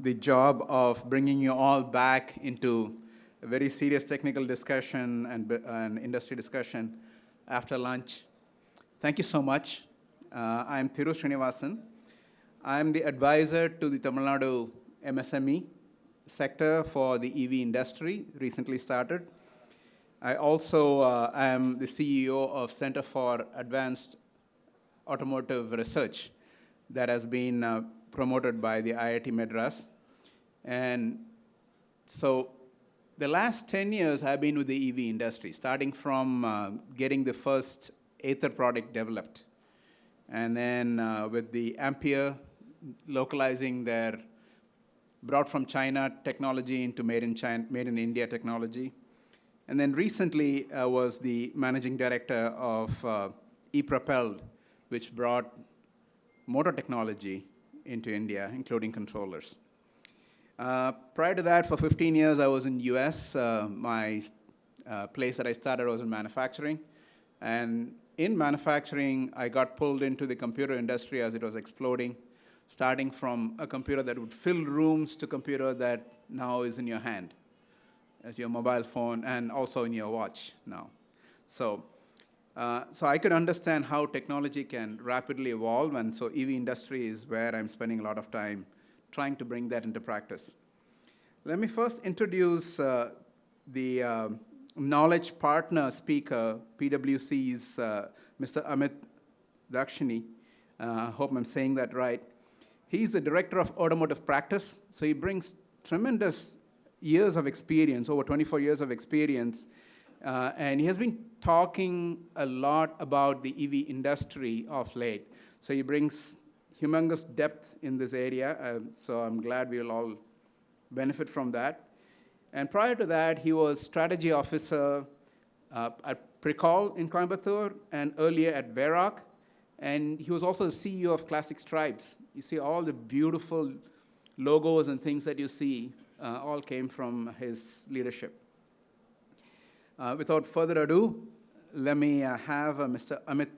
the job of bringing you all back into a very serious technical discussion and industry discussion after lunch. Thank you so much. I'm Thiru Srinivasan. I'm the advisor to the Tamil Nadu MSME sector for the EV industry, recently started. I also am the CEO of Center for Advanced Automotive Research that has been promoted by the IIT Madras. And so the last 10 years I've been with the EV industry, starting from getting the first Ather product developed. And then with the Ampere, localizing their brought from China technology into made in India technology. And then recently was the managing director of ePropelled, which brought motor technology into India, including controllers. Prior to that, for 15 years, I was in US. My place that I started was in manufacturing. And in manufacturing, I got pulled into the computer industry as it was exploding, starting from a computer that would fill rooms to a computer that now is in your hand, as your mobile phone, and also in your watch now. So I could understand how technology can rapidly evolve, and so EV industry is where I'm spending a lot of time trying to bring that into practice. Let me first introduce the knowledge partner speaker, PwC's Mr. Amit Dakshini. I hope I'm saying that right. He's the director of automotive practice, so he brings tremendous years of experience, over 24 years of experience, and he has been talking a lot about the EV industry of late. So he brings humongous depth in this area, so I'm glad we'll all benefit from that. And prior to that, he was strategy officer at Precol in Coimbatore and earlier at Veroc. And he was also the CEO of Classic Stripes. You see all the beautiful logos and things that you see all came from his leadership. Without further ado, let me have Mr. Amit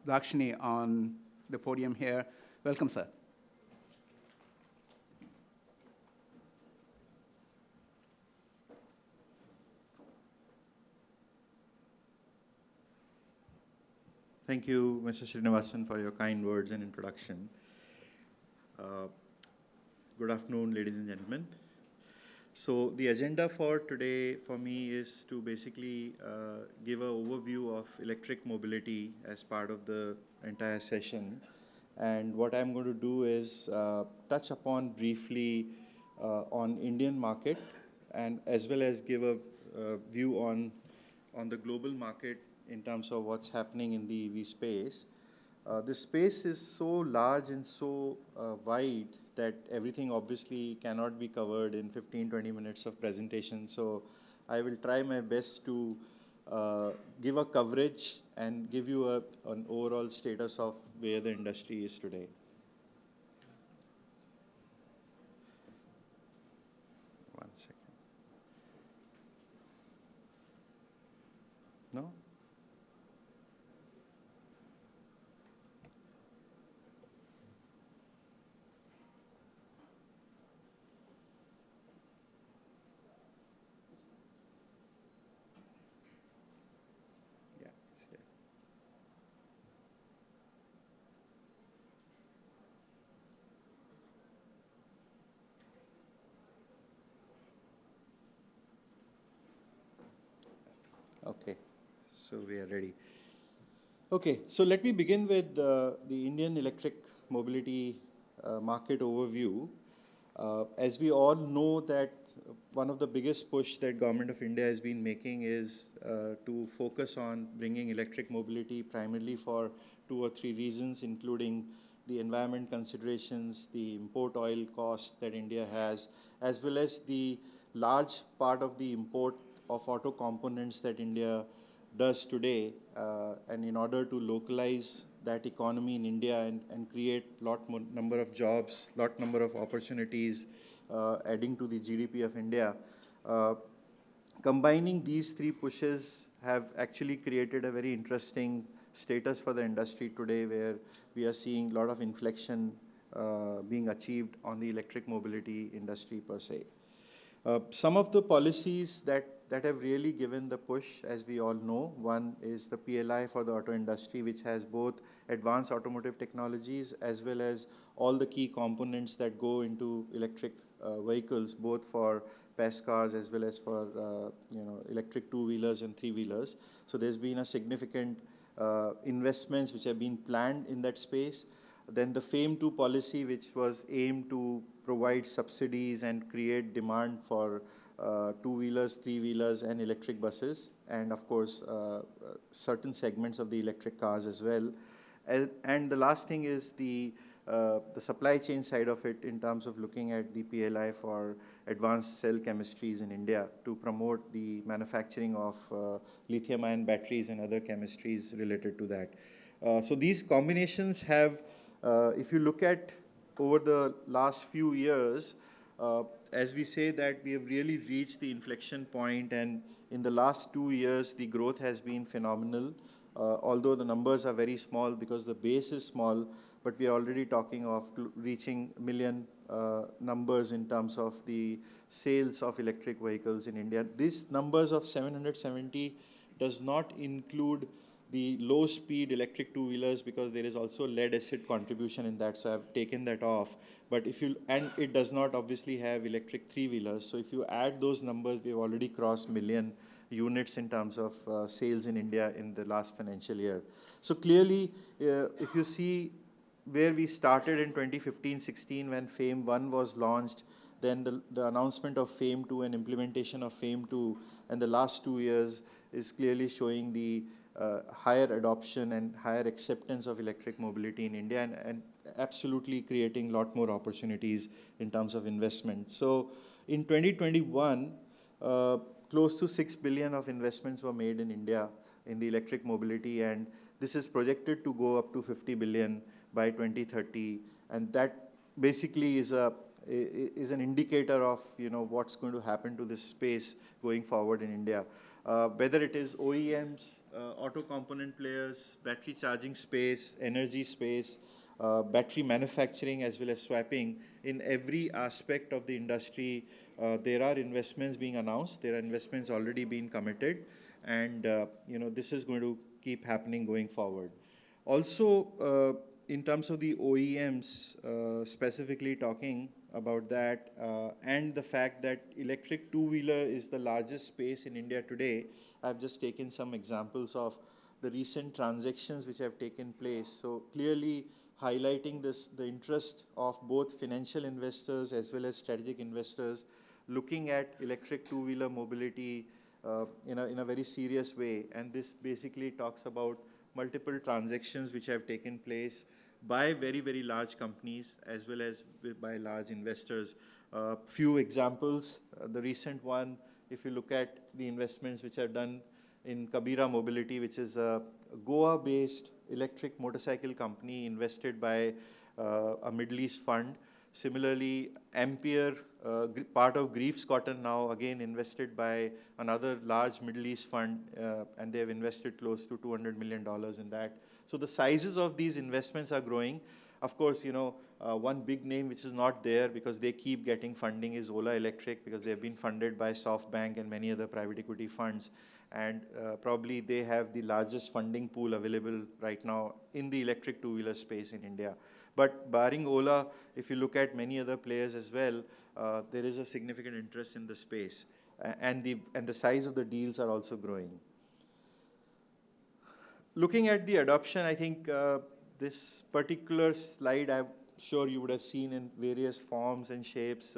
Dakshini on the podium here. Welcome, sir. Thank you, Mr. Srinivasan, for your kind words and introduction. Good afternoon, ladies and gentlemen. So the agenda for today for me is to basically give an overview of electric mobility as part of the entire session. And what I'm going to do is touch upon briefly on Indian market, and as well as give a view on the global market in terms of what's happening in the EV space. This space is so large and so wide that everything obviously cannot be covered in 15-20 minutes of presentation. So I will try my best to give a coverage and give you an overall status of where the industry is today. One second. No? Okay, so we are ready. Okay, so let me begin with the Indian electric mobility market overview. As we all know that one of the biggest push that Government of India has been making is to focus on bringing electric mobility primarily for 2 or 3 reasons, including the environment considerations, the import oil cost that India has, as well as the large part of the import of auto components that India does today, and in order to localize that economy in India and create lot more number of jobs, lot number of opportunities, adding to the GDP of India. Combining these 3 pushes have actually created a very interesting status for the industry today, where we are seeing a lot of inflection being achieved on the electric mobility industry per se. Some of the policies that have really given the push, as we all know, one is the PLI for the auto industry, which has both advanced automotive technologies as well as all the key components that go into electric vehicles, both for PAS cars as well as for electric two-wheelers and three-wheelers. So there's been a significant investments which have been planned in that space. Then the FAME2 policy, which was aimed to provide subsidies and create demand for two-wheelers, three-wheelers, and electric buses, and of course, certain segments of the electric cars as well. And the last thing is the supply chain side of it, in terms of looking at the PLI for advanced cell chemistries in India to promote the manufacturing of lithium-ion batteries and other chemistries related to that. So these combinations have, if you look at over the last few years, as we say that we have really reached the inflection point, and in the last 2 years, the growth has been phenomenal. Although the numbers are very small because the base is small, but we are already talking of reaching million numbers in terms of the sales of electric vehicles in India. These numbers of 770 does not include the low-speed electric two-wheelers, because there is also lead-acid contribution in that, so I've taken that off. But and it does not obviously have electric three-wheelers. So if you add those numbers, we've already crossed million units in terms of sales in India in the last financial year. So clearly, if you see where we started in 2015-16 when FAME1 was launched, then the announcement of FAME2 and implementation of FAME2, and the last 2 years is clearly showing the higher adoption and higher acceptance of electric mobility in India, and absolutely creating a lot more opportunities in terms of investment. So in 2021, close to 6 billion of investments were made in India in the electric mobility, and this is projected to go up to 50 billion by 2030, and that basically is an indicator of what's going to happen to this space going forward in India. Whether it is OEMs, auto component players, battery charging space, energy space, battery manufacturing, as well as swapping, in every aspect of the industry, there are investments being announced. There are investments already being committed, and this is going to keep happening going forward. Also, in terms of the OEMs, specifically talking about that, and the fact that electric two-wheeler is the largest space in India today, I've just taken some examples of the recent transactions which have taken place. So clearly highlighting the interest of both financial investors as well as strategic investors looking at electric two-wheeler mobility in a very serious way. And this basically talks about multiple transactions which have taken place by very, very large companies as well as by large investors. Few examples, the recent one, if you look at the investments which are done in Kabira Mobility, which is a Goa-based electric motorcycle company invested by a Middle East fund. Similarly, Ampere, part of Griefs Cotton, now again invested by another large Middle East fund, and they have invested close to $200 million in that. So the sizes of these investments are growing. Of course, one big name which is not there because they keep getting funding is Ola Electric, because they have been funded by SoftBank and many other private equity funds. And probably they have the largest funding pool available right now in the electric two-wheeler space in India. But barring Ola, if you look at many other players as well, there is a significant interest in the space. And the size of the deals are also growing. Looking at the adoption, I think this particular slide I'm sure you would have seen in various forms and shapes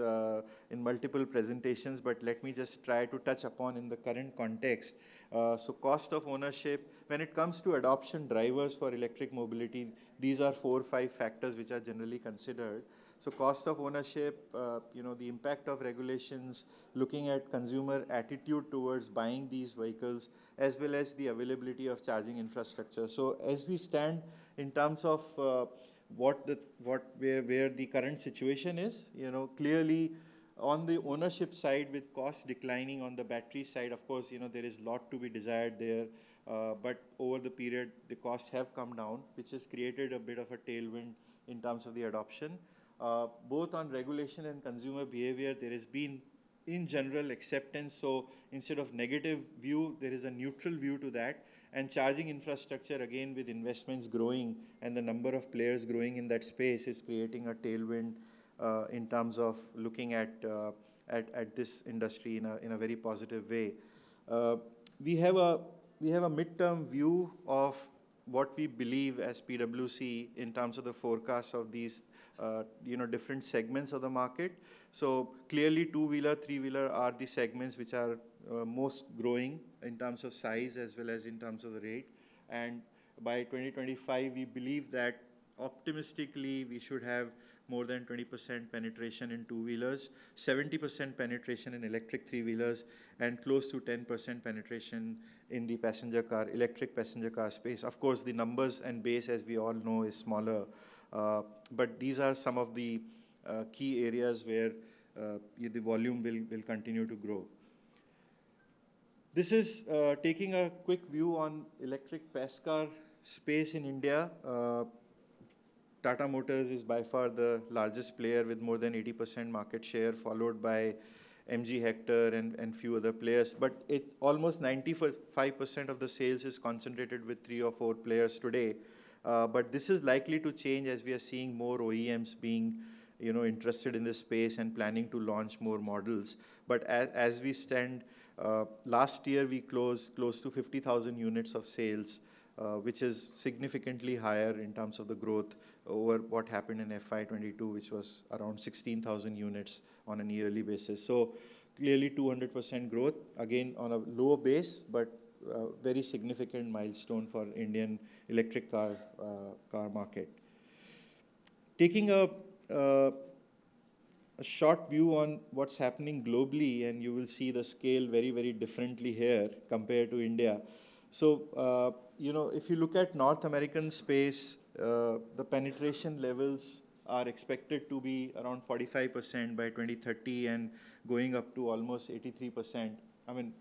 in multiple presentations, but let me just try to touch upon in the current context. So cost of ownership, when it comes to adoption drivers for electric mobility, these are 4 or 5 factors which are generally considered. So cost of ownership, the impact of regulations, looking at consumer attitude towards buying these vehicles, as well as the availability of charging infrastructure. So as we stand in terms of where the current situation is, clearly on the ownership side, with cost declining on the battery side, of course, there is a lot to be desired there. But over the period, the costs have come down, which has created a bit of a tailwind in terms of the adoption. Both on regulation and consumer behavior, there has been in general acceptance. So instead of negative view, there is a neutral view to that. And charging infrastructure, again, with investments growing and the number of players growing in that space, is creating a tailwind in terms of looking at this industry in a very positive way. We have a midterm view of what we believe as PwC in terms of the forecast of these different segments of the market. So clearly, two-wheeler, three-wheeler are the segments which are most growing in terms of size as well as in terms of the rate. And by 2025, we believe that optimistically we should have more than 20% penetration in two-wheelers, 70% penetration in electric three-wheelers, and close to 10% penetration in the electric passenger car space. Of course, the numbers and base, as we all know, is smaller. But these are some of the key areas where the volume will continue to grow. This is taking a quick view on electric passenger car space in India. Tata Motors is by far the largest player with more than 80% market share, followed by MG Hector and few other players. But it's almost 95% of the sales is concentrated with 3 or 4 players today. But this is likely to change as we are seeing more OEMs being interested in this space and planning to launch more models. But as we stand, last year we closed close to 50,000 units of sales, which is significantly higher in terms of the growth over what happened in FY22, which was around 16,000 units on a yearly basis. So clearly 200% growth, again on a low base, but very significant milestone for Indian electric car market. Taking a short view on what's happening globally, and you will see the scale very, very differently here compared to India. So, if you look at North American space, the penetration levels are expected to be around 45% by 2030 and going up to almost 83%. I mean,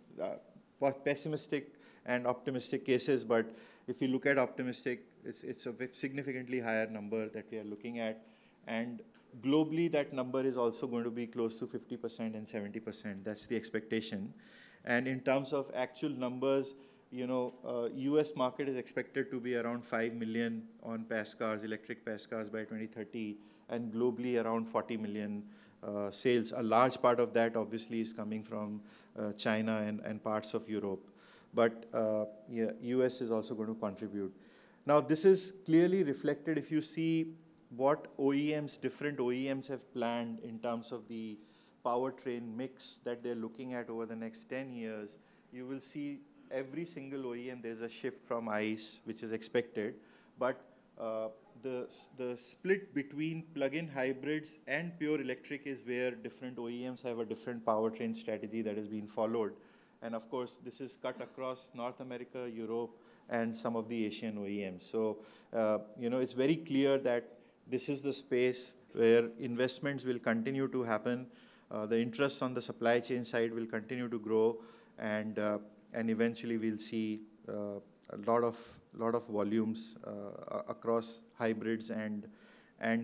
pessimistic and optimistic cases, but if you look at optimistic, it's a significantly higher number that we are looking at. And globally, that number is also going to be close to 50% and 70%. That's the expectation. And in terms of actual numbers, US market is expected to be around 5 million on electric passenger cars by 2030, and globally around 40 million sales. A large part of that obviously is coming from China and parts of Europe. But US is also going to contribute. Now, this is clearly reflected if you see what different OEMs have planned in terms of the powertrain mix that they're looking at over the next 10 years. You will see every single OEM, there's a shift from ICE, which is expected, but the split between plug-in hybrids and pure electric is where different OEMs have a different powertrain strategy that is being followed. And of course, this is cut across North America, Europe, and some of the Asian OEMs. So, it's very clear that this is the space where investments will continue to happen. The interest on the supply chain side will continue to grow, and eventually we'll see a lot of volumes across hybrids and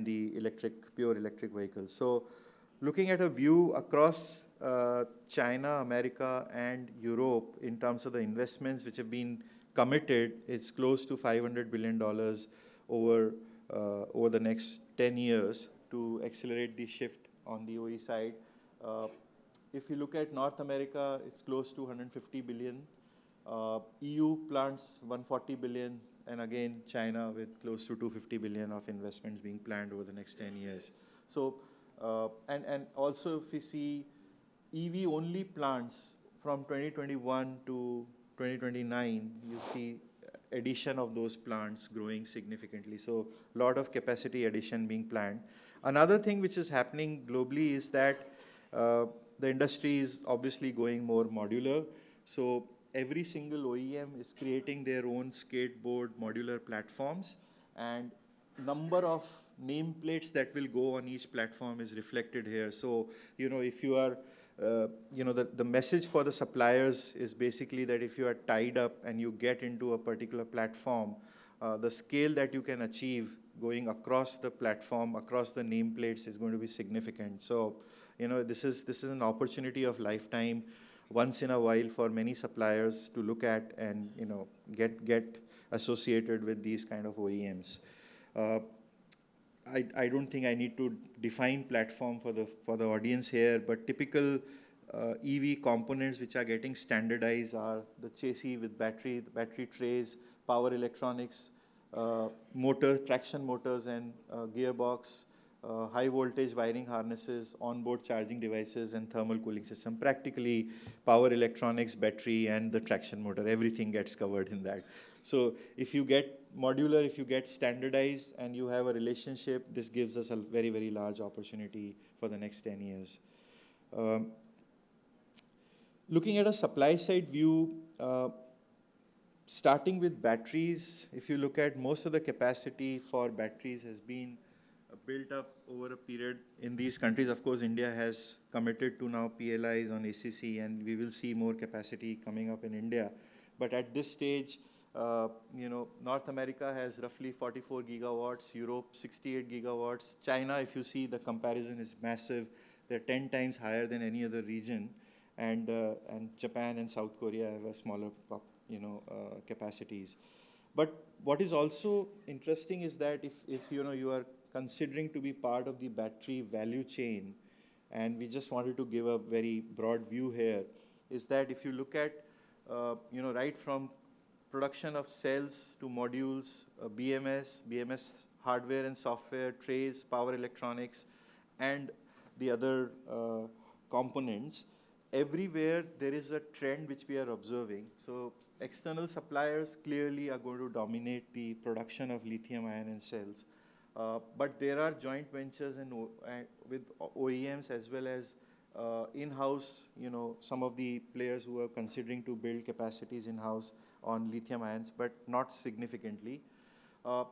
the pure electric vehicles. So looking at a view across China, America, and Europe in terms of the investments which have been committed, it's close to $500 billion over the next 10 years to accelerate the shift on the OE side. If you look at North America, it's close to 150 billion. EU plans 140 billion, and again, China with close to 250 billion of investments being planned over the next 10 years. So, and also if we see EV-only plants from 2021 to 2029, you see addition of those plants growing significantly. So, a lot of capacity addition being planned. Another thing which is happening globally is that the industry is obviously going more modular. So every single OEM is creating their own skateboard modular platforms, and number of nameplates that will go on each platform is reflected here. So, if you are, the message for the suppliers is basically that if you are tied up and you get into a particular platform, the scale that you can achieve going across the platform, across the nameplates is going to be significant. So, this is an opportunity of lifetime, once in a while for many suppliers to look at and, get associated with these kind of OEMs. I don't think I need to define platform for the audience here, but typical EV components which are getting standardized are the chassis with battery, the battery trays, power electronics, traction motors and gearbox, high voltage wiring harnesses, onboard charging devices, and thermal cooling system. Practically power electronics, battery, and the traction motor, everything gets covered in that. So if you get modular, if you get standardized and you have a relationship, this gives us a very, very large opportunity for the next 10 years. Looking at a supply side view, starting with batteries, if you look at most of the capacity for batteries has been built up over a period in these countries. Of course, India has committed to now PLIs on ACC, and we will see more capacity coming up in India. But at this stage, North America has roughly 44 gigawatts, Europe 68 gigawatts. China, if you see, the comparison is massive. They're 10 times higher than any other region. And Japan and South Korea have a smaller capacities. But what is also interesting is that if you are considering to be part of the battery value chain, and we just wanted to give a very broad view here, is that if you look at right from production of cells to modules, BMS hardware and software, trays, power electronics, and the other components, everywhere there is a trend which we are observing. So external suppliers clearly are going to dominate the production of lithium ion and cells. But there are joint ventures with OEMs as well as in-house, some of the players who are considering to build capacities in-house on lithium ions, but not significantly.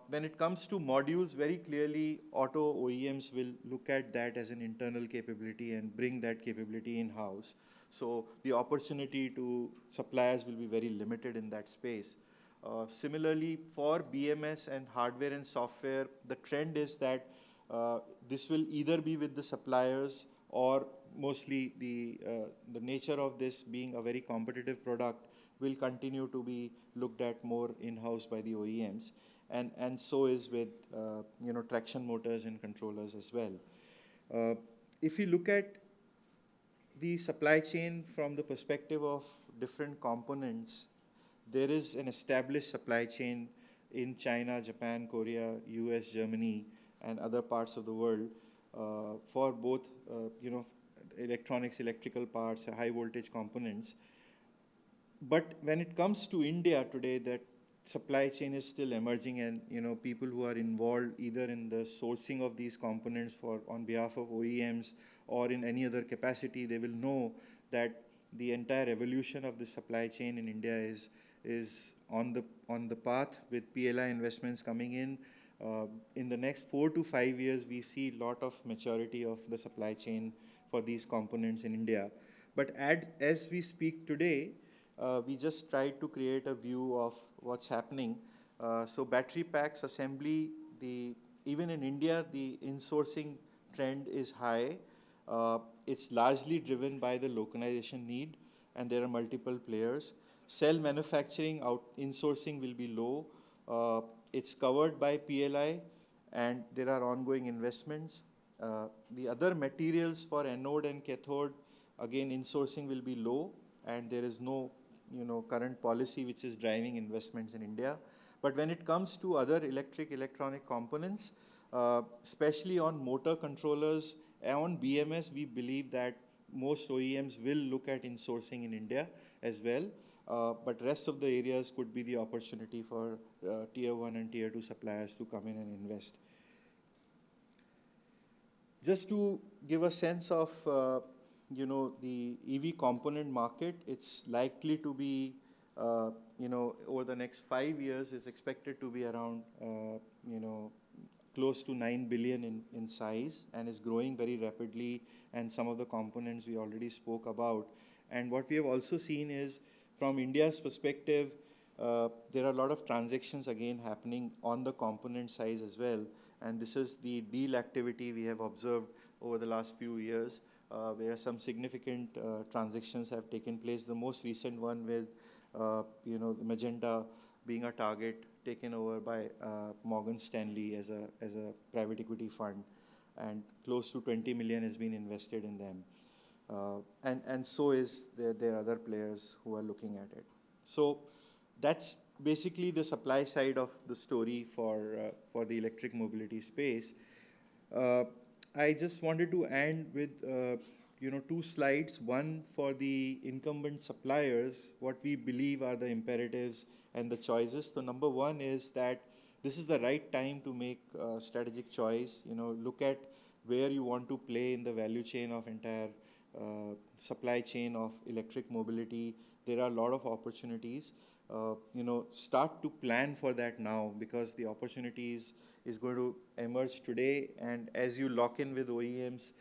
When it comes to modules, very clearly auto OEMs will look at that as an internal capability and bring that capability in-house. So the opportunity to suppliers will be very limited in that space. Similarly, for BMS and hardware and software, the trend is that this will either be with the suppliers, or mostly the nature of this being a very competitive product will continue to be looked at more in-house by the OEMs. And so is with traction motors and controllers as well. If you look at the supply chain from the perspective of different components, there is an established supply chain in China, Japan, Korea, US, Germany, and other parts of the world for both electronics, electrical parts, high voltage components. But when it comes to India today, that supply chain is still emerging, and people who are involved either in the sourcing of these components on behalf of OEMs or in any other capacity, they will know that the entire evolution of the supply chain in India is on the path with PLI investments coming in. In the next 4 to 5 years, we see a lot of maturity of the supply chain for these components in India. But as we speak today, we just tried to create a view of what's happening. So battery packs assembly, even in India, the insourcing trend is high. It's largely driven by the localization need, and there are multiple players. Cell manufacturing insourcing will be low. It's covered by PLI, and there are ongoing investments. The other materials for anode and cathode, again, insourcing will be low, and there is no current policy which is driving investments in India. But when it comes to other electronic components, especially on motor controllers and on BMS, we believe that most OEMs will look at insourcing in India as well. But rest of the areas could be the opportunity for tier 1 and tier 2 suppliers to come in and invest. Just to give a sense of the EV component market, it's likely to be, over the next 5 years, is expected to be around, close to 9 billion in size, and is growing very rapidly. And some of the components we already spoke about. And what we have also seen is, from India's perspective, there are a lot of transactions again happening on the component side as well. And this is the deal activity we have observed over the last few years, where some significant transactions have taken place. The most recent one with, the Magenta being a target taken over by Morgan Stanley as a private equity fund, and close to 20 million has been invested in them. And so is there are other players who are looking at it. So that's basically the supply side of the story for the electric mobility space. I just wanted to end with two slides. One for the incumbent suppliers, what we believe are the imperatives and the choices. So number one is that this is the right time to make a strategic choice. Look at where you want to play in the value chain of entire supply chain of electric mobility. There are a lot of opportunities. Start to plan for that now, because the opportunities is going to emerge today. And as you lock in with OEMs,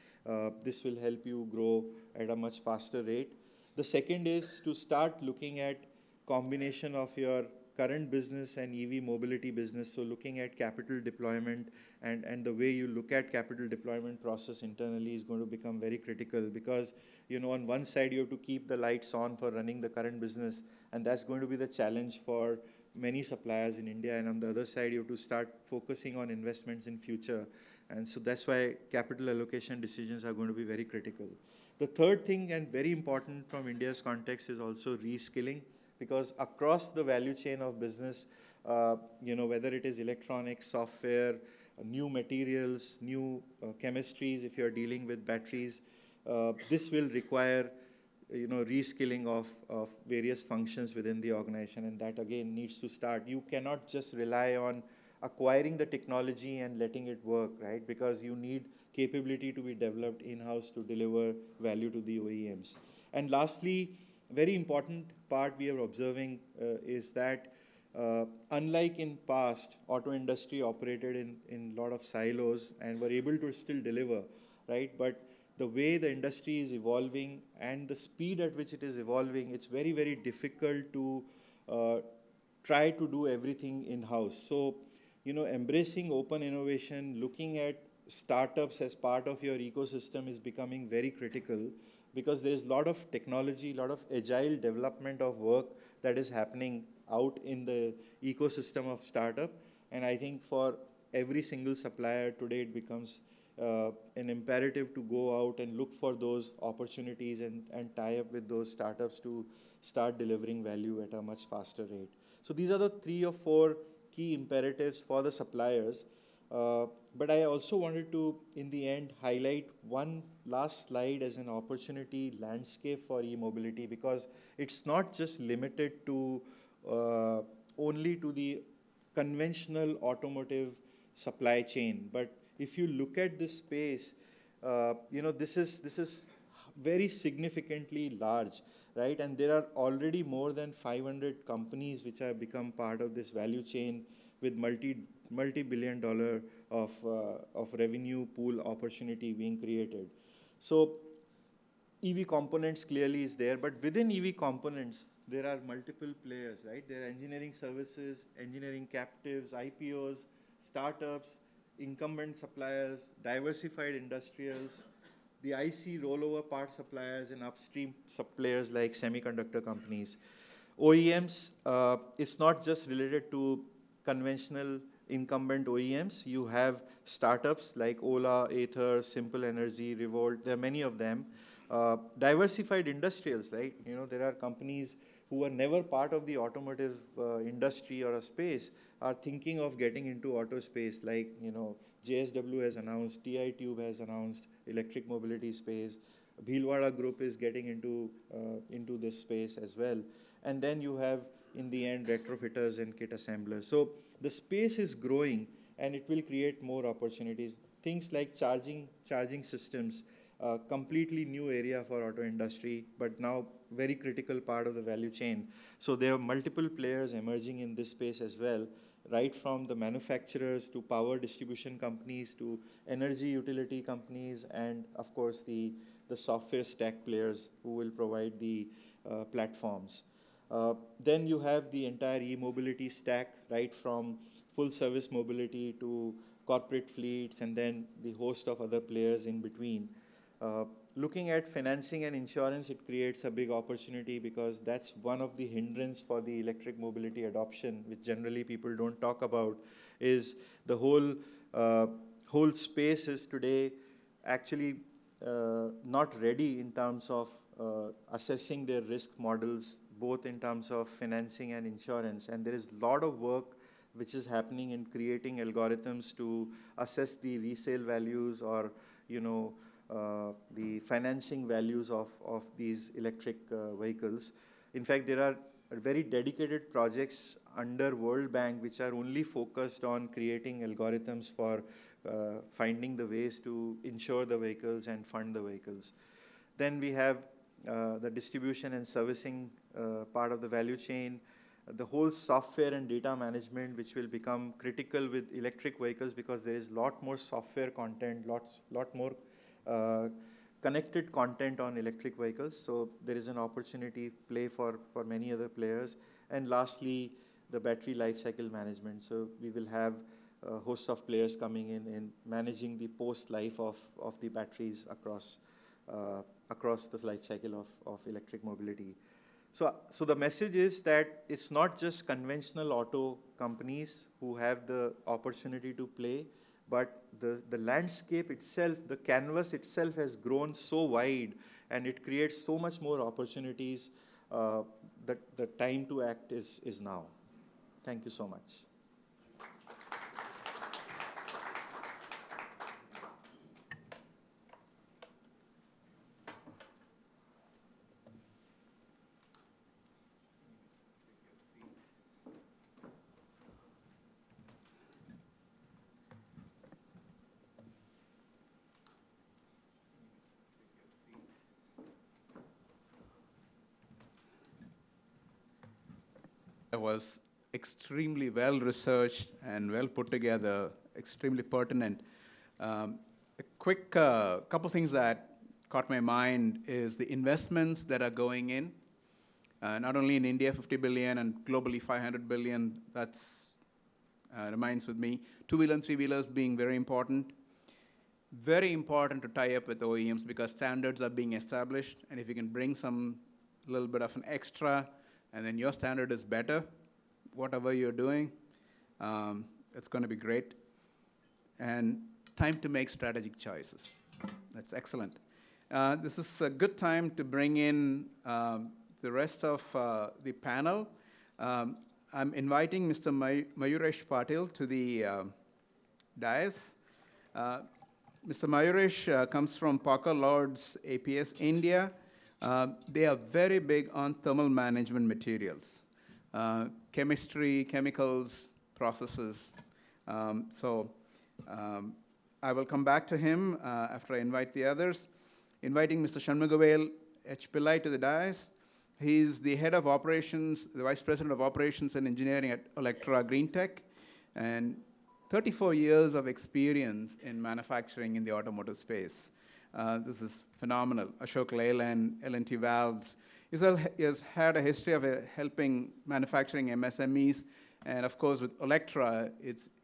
this will help you grow at a much faster rate. The second is to start looking at combination of your current business and EV mobility business. So looking at capital deployment and the way you look at capital deployment process internally is going to become very critical, because on one side you have to keep the lights on for running the current business, and that's going to be the challenge for many suppliers in India. And on the other side, you have to start focusing on investments in future. And so that's why capital allocation decisions are going to be very critical. The third thing, and very important from India's context, is also reskilling, because across the value chain of business, whether it is electronics, software, new materials, new chemistries, if you're dealing with batteries, this will require reskilling of various functions within the organization, and that again needs to start. You cannot just rely on acquiring the technology and letting it work, right? Because you need capability to be developed in-house to deliver value to the OEMs. And lastly, very important part we are observing is that unlike in past, auto industry operated in a lot of silos and were able to still deliver, right? But the way the industry is evolving and the speed at which it is evolving, it's very, very difficult to try to do everything in-house. So, embracing open innovation, looking at startups as part of your ecosystem is becoming very critical, because there is a lot of technology, a lot of agile development of work that is happening out in the ecosystem of startup. And I think for every single supplier today, it becomes an imperative to go out and look for those opportunities and tie up with those startups to start delivering value at a much faster rate. So these are the 3 or 4 key imperatives for the suppliers. But I also wanted to, in the end, highlight one last slide as an opportunity landscape for e-mobility, because it's not just limited to only to the conventional automotive supply chain. But if you look at this space, this is very significantly large, right? And there are already more than 500 companies which have become part of this value chain with multi-billion-dollar of revenue pool opportunity being created. So EV components clearly is there, but within EV components, there are multiple players, right? There are engineering services, engineering captives, IPOs, startups, incumbent suppliers, diversified industrials, the IC rollover part suppliers, and upstream suppliers like semiconductor companies. OEMs, it's not just related to conventional incumbent OEMs. You have startups like Ola, Ather, Simple Energy, Revolt. There are many of them. Diversified industrials, right? There are companies who were never part of the automotive industry or a space are thinking of getting into auto space, like, JSW has announced, TI Tube has announced electric mobility space. Bhilwara Group is getting into this space as well. And then you have, in the end, retrofitters and kit assemblers. So the space is growing, and it will create more opportunities. Things like charging systems, completely new area for auto industry, but now very critical part of the value chain. So there are multiple players emerging in this space as well, right from the manufacturers to power distribution companies to energy utility companies, and of course the software stack players who will provide the platforms. Then you have the entire e-mobility stack, right from full service mobility to corporate fleets, and then the host of other players in between. Looking at financing and insurance, it creates a big opportunity because that's one of the hindrance for the electric mobility adoption, which generally people don't talk about, is the whole space is today actually not ready in terms of assessing their risk models, both in terms of financing and insurance. And there is a lot of work which is happening in creating algorithms to assess the resale values or, the financing values of these electric vehicles. In fact, there are very dedicated projects under World Bank which are only focused on creating algorithms for finding the ways to insure the vehicles and fund the vehicles. Then we have the distribution and servicing part of the value chain, the whole software and data management, which will become critical with electric vehicles because there is a lot more software content, lot more connected content on electric vehicles. So there is an opportunity play for many other players. And lastly, the battery life cycle management. So we will have a host of players coming in managing the post-life of the batteries across the life cycle of electric mobility. So the message is that it's not just conventional auto companies who have the opportunity to play, but the landscape itself, the canvas itself has grown so wide and it creates so much more opportunities that the time to act is now. Thank you so much. It was extremely well researched and well put together, extremely pertinent. A quick couple things that caught my mind is the investments that are going in, not only in India, 50 billion, and globally 500 billion. That's reminds with me. Two-wheeler and three-wheelers being very important. Very important to tie up with OEMs because standards are being established, and if you can bring some little bit of an extra, and then your standard is better, whatever you're doing, it's going to be great. And time to make strategic choices. That's excellent. This is a good time to bring in the rest of the panel. I'm inviting Mr. Mayuresh Patil to the dais. Mr. Mayuresh comes from Parker Lord's APS India. They are very big on thermal management materials, chemistry, chemicals, processes. I will come back to him after I invite the others. Inviting Mr. Shanmugavel H. Pillai to the dais. He's the head of operations, the vice president of operations and engineering at Electra Green Tech, and 34 years of experience in manufacturing in the automotive space. This is phenomenal. Ashok Leyland, L&T Valves. He has had a history of helping manufacturing MSMEs. And of course, with Electra,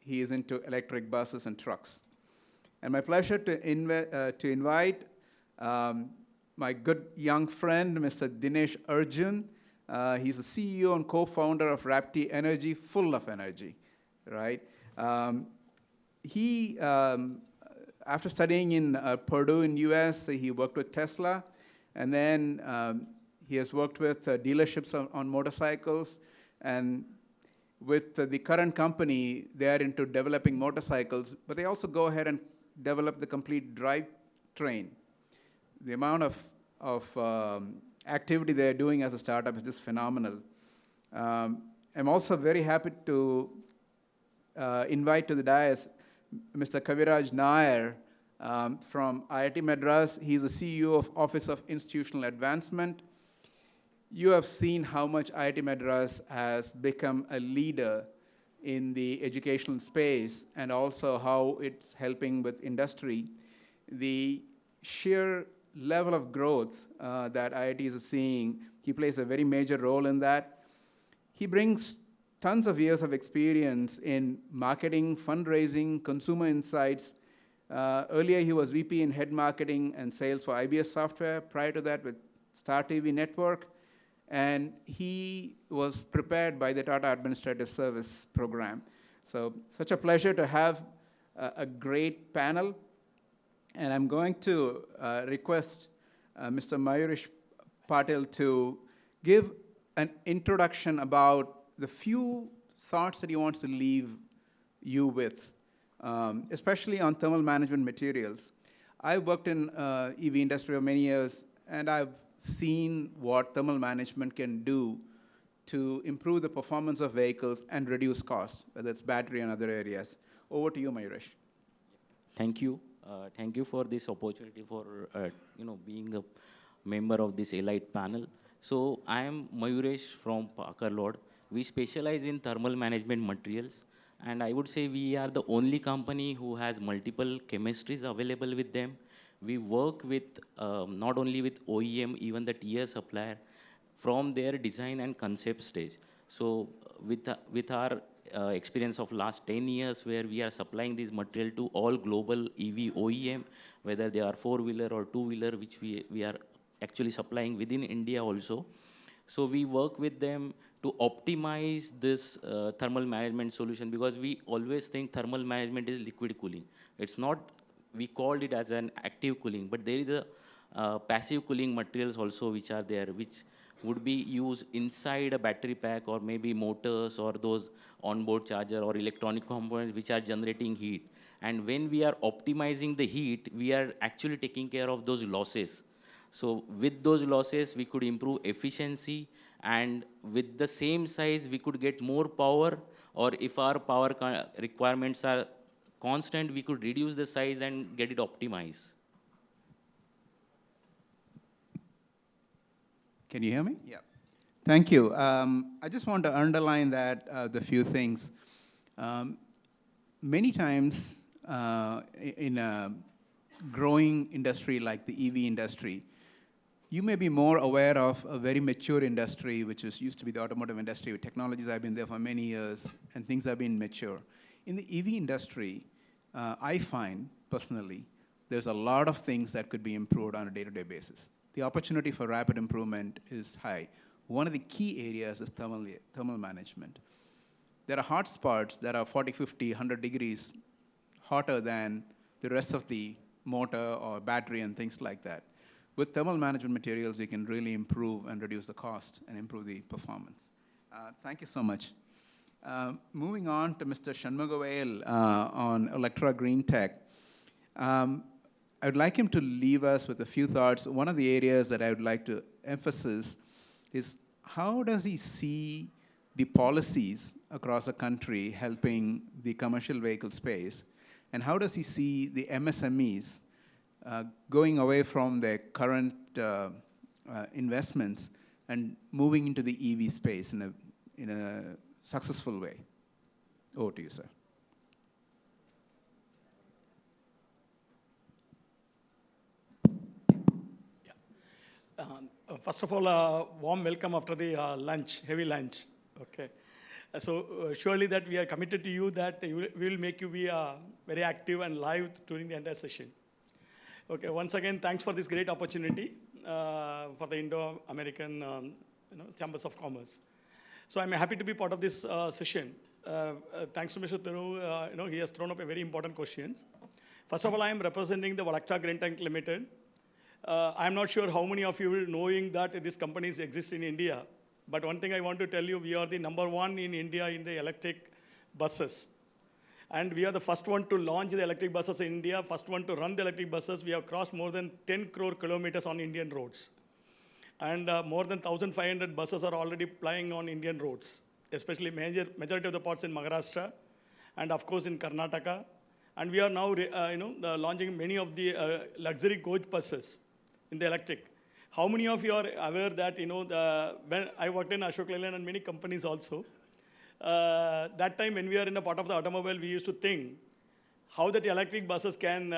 he is into electric buses and trucks. And my pleasure to invite my good young friend, Mr. Dinesh Arjun. He's the CEO and co-founder of Rapti Energy, full of energy, right? After studying in Purdue in US, he worked with Tesla, and then he has worked with dealerships on motorcycles, and with the current company, they are into developing motorcycles, but they also go ahead and develop the complete drivetrain. The amount of activity they're doing as a startup is just phenomenal. I'm also very happy to invite to the dais Mr. Kaviraj Nair from IIT Madras. He's the CEO of Office of Institutional Advancement. You have seen how much IIT Madras has become a leader in the educational space and also how it's helping with industry. The sheer level of growth that IIT is seeing, he plays a very major role in that. He brings tons of years of experience in marketing, fundraising, consumer insights. Earlier, he was VP in head marketing and sales for IBS Software. Prior to that, with Star TV Network. And he was prepared by the Tata Administrative Service Program. So, such a pleasure to have a great panel. And I'm going to request Mr. Mayurish Patil to give an introduction about the few thoughts that he wants to leave you with, especially on thermal management materials. I've worked in EV industry for many years, and I've seen what thermal management can do to improve the performance of vehicles and reduce costs, whether it's battery and other areas. Over to you, Mayurish. Thank you. Thank you for this opportunity for being a member of this Elite panel. So I am Mayuresh from Parker Lord. We specialize in thermal management materials, and I would say we are the only company who has multiple chemistries available with them. We work with not only with OEM, even the tier supplier, from their design and concept stage. So with our experience of last 10 years, where we are supplying this material to all global EV OEM, whether they are four-wheeler or two-wheeler, which we are actually supplying within India also. So we work with them to optimize this thermal management solution, because we always think thermal management is liquid cooling. It's not, we called it as an active cooling, but there is a passive cooling materials also which are there, which would be used inside a battery pack or maybe motors or those onboard charger or electronic components which are generating heat. And when we are optimizing the heat, we are actually taking care of those losses. So with those losses, we could improve efficiency, and with the same size, we could get more power, or if our power requirements are constant, we could reduce the size and get it optimized. Can you hear me? Yeah. Thank you. I just want to underline that the few things. Many times in a growing industry like the EV industry, you may be more aware of a very mature industry, which used to be the automotive industry, with technologies that have been there for many years, and things have been mature. In the EV industry, I find, personally, there's a lot of things that could be improved on a day-to-day basis. The opportunity for rapid improvement is high. One of the key areas is thermal management. There are hot spots that are 40, 50, 100 degrees hotter than the rest of the motor or battery and things like that. With thermal management materials, you can really improve and reduce the cost and improve the performance. Thank you so much. Moving on to Mr. Shanmugavel on Electra Green Tech. I would like him to leave us with a few thoughts. One of the areas that I would like to emphasize is how does he see the policies across the country helping the commercial vehicle space, and how does he see the MSMEs going away from their current investments and moving into the EV space in a successful way? Over to you, sir. First of all, warm welcome after the lunch, heavy lunch. Okay. So surely that we are committed to you, that we will make you be very active and live during the entire session. Okay, once again, thanks for this great opportunity for the Indo-American Chambers of Commerce. So I'm happy to be part of this session. Thanks to Mr. Thiru, he has thrown up a very important questions. First of all, I am representing the Electra Green Tech Limited. I'm not sure how many of you will knowing that these companies exist in India. But one thing I want to tell you, we are the #1 in India in the electric buses. And we are the first one to launch the electric buses in India, first one to run the electric buses. We have crossed more than 10 crore kilometers on Indian roads. And more than 1,500 buses are already plying on Indian roads, especially majority of the parts in Maharashtra, and of course in Karnataka. And we are now launching many of the luxury coach buses in the electric. How many of you are aware that, when I worked in Ashok Leyland and many companies also, that time when we are in a part of the automobile, we used to think how that electric buses can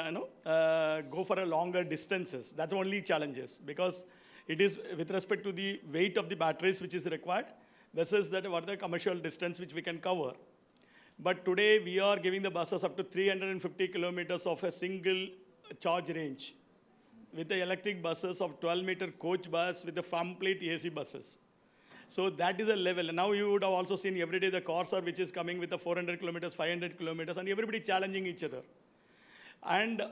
go for a longer distances. That's only challenges, because it is with respect to the weight of the batteries which is required, versus that what the commercial distance which we can cover. But today we are giving the buses up to 350 kilometers of a single charge range with the electric buses of 12-meter coach bus with the complete AC buses. So that is a level. And now you would have also seen every day the cars are which is coming with the 400 kilometers, 500 kilometers, and everybody challenging each other. And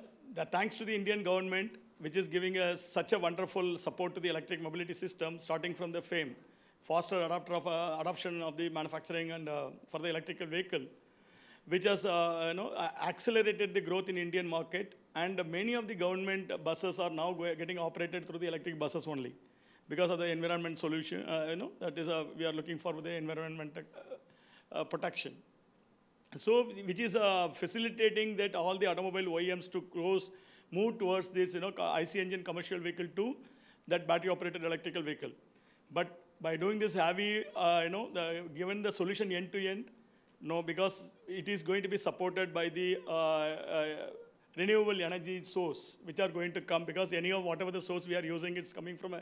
thanks to the Indian government, which is giving us such a wonderful support to the electric mobility system, starting from the FAME, faster adoption of the manufacturing and for the electrical vehicle, which has accelerated the growth in Indian market. And many of the government buses are now getting operated through the electric buses only because of the environment solution, that is we are looking for the environment protection. So, which is facilitating that all the automobile OEMs to move towards this, IC engine commercial vehicle to that battery operated electrical vehicle. But by doing this, have we, given the solution end to end? No, because it is going to be supported by the renewable energy source, which are going to come, because whatever the source we are using is coming from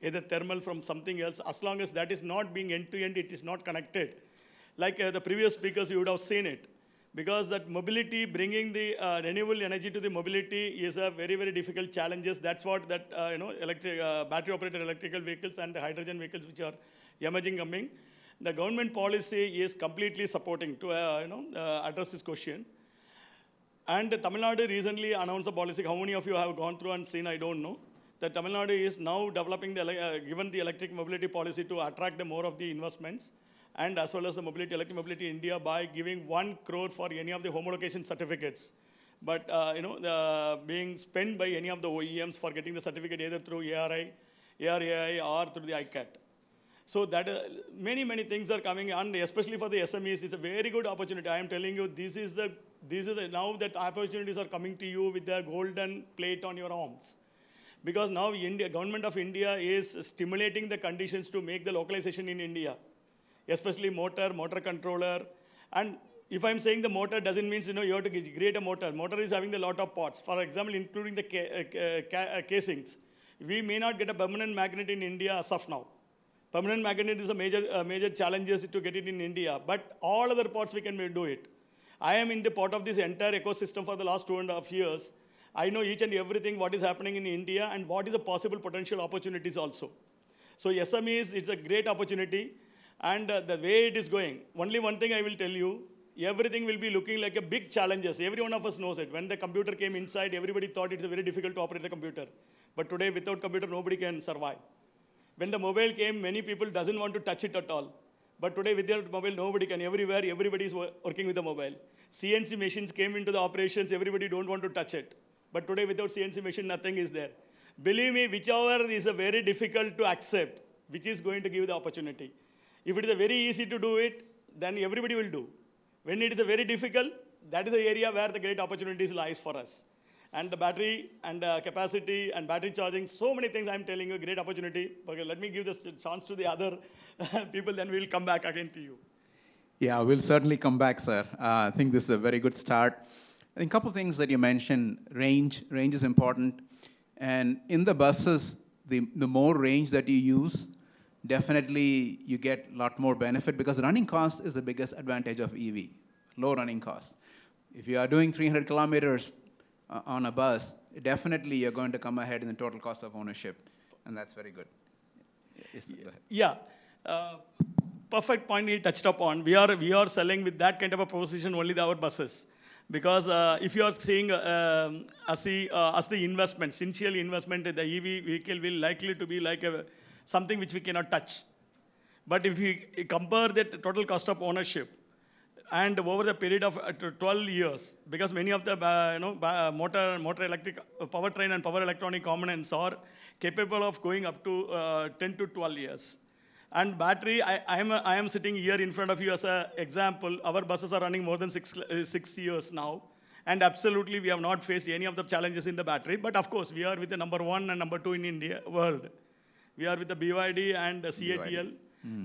either thermal, from something else. As long as that is not being end to end, it is not connected. Like the previous speakers, you would have seen it. Because that mobility, bringing the renewable energy to the mobility is a very, very difficult challenges. That's what that, battery-operated electrical vehicles and the hydrogen vehicles which are emerging coming. The government policy is completely supporting to, address this question. And Tamil Nadu recently announced a policy. How many of you have gone through and seen, I don't know. That Tamil Nadu is now developing, given the electric mobility policy to attract the more of the investments, and as well as the electric mobility in India by giving 1 crore for any of the homologation certificates. But, being spent by any of the OEMs for getting the certificate either through ARAI, or through the ICAT. So that many, many things are coming, and especially for the SMEs, it's a very good opportunity. I am telling you, this is now that opportunities are coming to you with the golden plate on your arms. Because now government of India is stimulating the conditions to make the localization in India. Especially motor controller. And if I'm saying the motor doesn't mean, you have to create a motor. Motor is having a lot of parts. For example, including the casings. We may not get a permanent magnet in India as of now. Permanent magnet is a major challenges to get it in India. But all other parts we can do it. I am in the part of this entire ecosystem for the last 2.5 years. I know each and everything what is happening in India and what is the possible potential opportunities also. So SMEs, it's a great opportunity. And the way it is going, only one thing I will tell you, everything will be looking like a big challenges. Every one of us knows it. When the computer came inside, everybody thought it's very difficult to operate the computer. But today, without computer, nobody can survive. When the mobile came, many people doesn't want to touch it at all. But today, without mobile, nobody can. Everywhere, everybody is working with the mobile. CNC machines came into the operations, everybody don't want to touch it. But today, without CNC machine, nothing is there. Believe me, whichever is a very difficult to accept, which is going to give the opportunity. If it is a very easy to do it, then everybody will do. When it is a very difficult, that is the area where the great opportunities lies for us. And the battery and capacity and battery charging, so many things I'm telling you, great opportunity. Okay, let me give this chance to the other people, then we'll come back again to you. Yeah, we'll certainly come back, sir. I think this is a very good start. I think a couple of things that you mentioned, range is important. And in the buses, the more range that you use, definitely you get a lot more benefit because running cost is the biggest advantage of EV, low running cost. If you are doing 300 kilometers on a bus, definitely you're going to come ahead in the total cost of ownership, and that's very good. Yes, go ahead. Yeah, perfect point he touched upon. We are selling with that kind of a proposition only our buses. Because if you are seeing as the investment, essential investment, the EV vehicle will likely to be like something which we cannot touch. But if we compare the total cost of ownership and over the period of 12 years, because many of the motor electric powertrain and power electronic components are capable of going up to 10 to 12 years. And battery, I am sitting here in front of you as an example. Our buses are running more than 6 years now. And absolutely, we have not faced any of the challenges in the battery. But of course, we are with the number 1 and number 2 in India, world. We are with the BYD and CATL.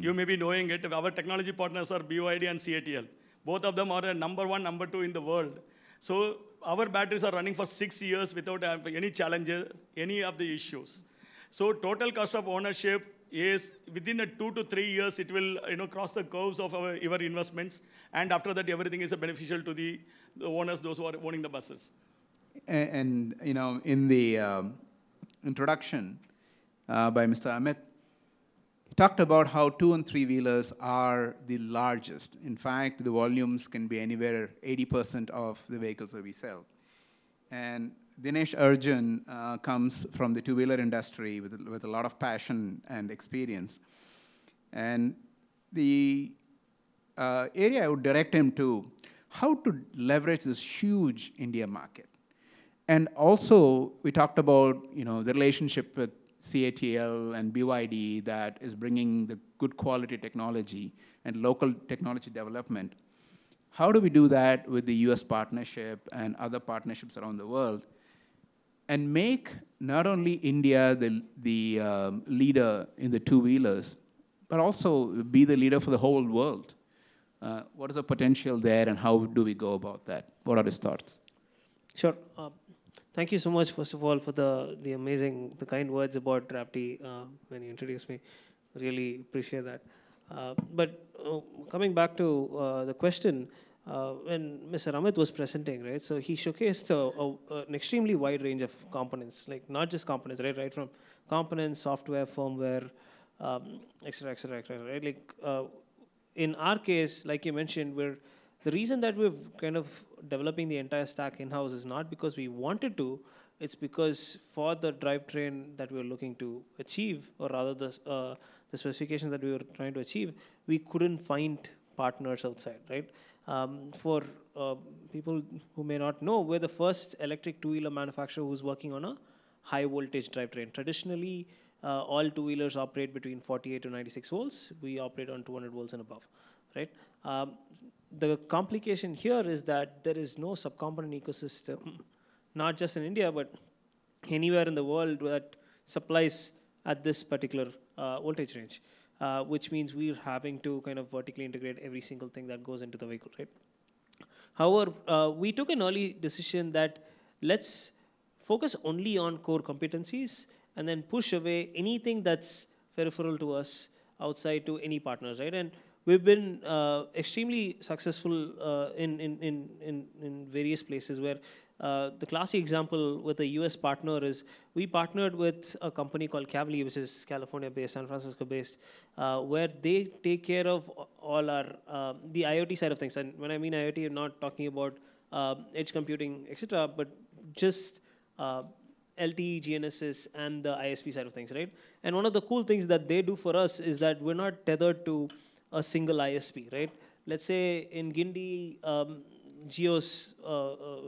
You may be knowing it. Our technology partners are BYD and CATL. Both of them are number 1, number 2 in the world. So our batteries are running for 6 years without any challenges, any of the issues. So total cost of ownership is within a 2 to 3 years, it will cross the curves of your investments. And after that, everything is beneficial to the owners, those who are owning the buses. And in the introduction by Mr. Amit, he talked about how 2 and 3 wheelers are the largest. In fact, the volumes can be anywhere 80% of the vehicles that we sell. And Dinesh Arjun comes from the 2-wheeler industry with a lot of passion and experience. And the area I would direct him to, how to leverage this huge India market. And also, we talked about the relationship with CATL and BYD that is bringing the good quality technology and local technology development. How do we do that with the US partnership and other partnerships around the world and make not only India the leader in the 2-wheelers, but also be the leader for the whole world? What is the potential there and how do we go about that? What are his thoughts? Sure. Thank you so much, first of all, for the amazing, the kind words about Rapti when you introduced me. Really appreciate that. But coming back to the question, when Mr. Amit was presenting, right, so he showcased an extremely wide range of components, like not just components, right from components, software, firmware, et cetera, right? Like in our case, like you mentioned, the reason that we're kind of developing the entire stack in-house is not because we wanted to, it's because for the drivetrain that we're looking to achieve, or rather the specifications that we were trying to achieve, we couldn't find partners outside, right? For people who may not know, we're the first electric 2-wheeler manufacturer who's working on a high voltage drivetrain. Traditionally, all 2-wheelers operate between 48 to 96 volts. We operate on 200 volts and above, right? The complication here is that there is no subcomponent ecosystem, not just in India, but anywhere in the world that supplies at this particular voltage range, which means we're having to kind of vertically integrate every single thing that goes into the vehicle, right? However, we took an early decision that let's focus only on core competencies and then push away anything that's peripheral to us outside to any partners, right? And we've been extremely successful in various places where the classic example with a US partner is we partnered with a company called Cavali, which is California-based, San Francisco-based, where they take care of all our, the IoT side of things. And when I mean IoT, I'm not talking about edge computing, etc., but just LTE, GNSS, and the ISP side of things, right? And one of the cool things that they do for us is that we're not tethered to a single ISP, right? Let's say in Guindy, Jio's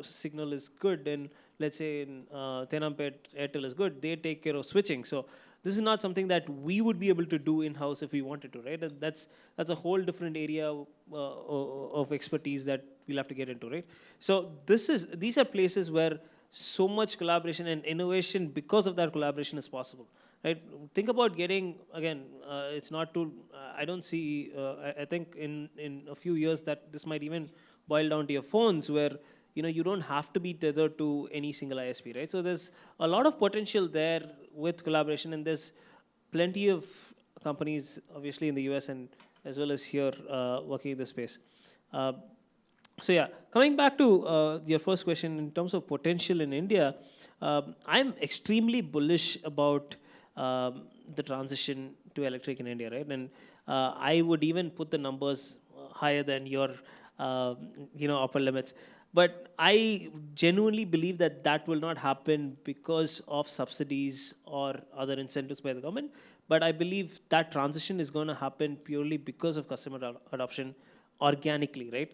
signal is good, and let's say in Tenampet, Airtel is good. They take care of switching. So this is not something that we would be able to do in-house if we wanted to, right? And that's a whole different area of expertise that we'll have to get into, right? So these are places where so much collaboration and innovation because of that collaboration is possible, right? Think about getting, again, it's not too, I don't see, I think in a few years that this might even boil down to your phones where, you don't have to be tethered to any single ISP, right? So there's a lot of potential there with collaboration, and there's plenty of companies, obviously in the US and as well as here working in this space. So yeah, coming back to your first question in terms of potential in India, I'm extremely bullish about the transition to electric in India, right? And I would even put the numbers higher than your, upper limits. But I genuinely believe that that will not happen because of subsidies or other incentives by the government. But I believe that transition is going to happen purely because of customer adoption organically, right?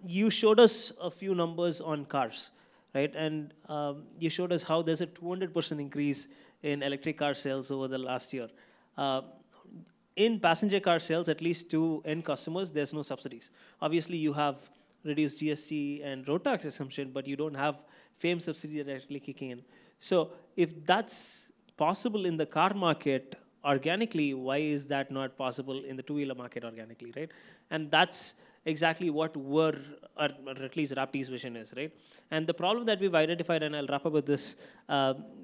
You showed us a few numbers on cars, right? And you showed us how there's a 200% increase in electric car sales over the last year. In passenger car sales, at least to end customers, there's no subsidies. Obviously, you have reduced GST and road tax exemption, but you don't have FAME subsidy directly kicking in. So if that's possible in the car market organically, why is that not possible in the two-wheeler market organically, right? And that's exactly what or at least Rapti's vision is, right? And the problem that we've identified, and I'll wrap up with this,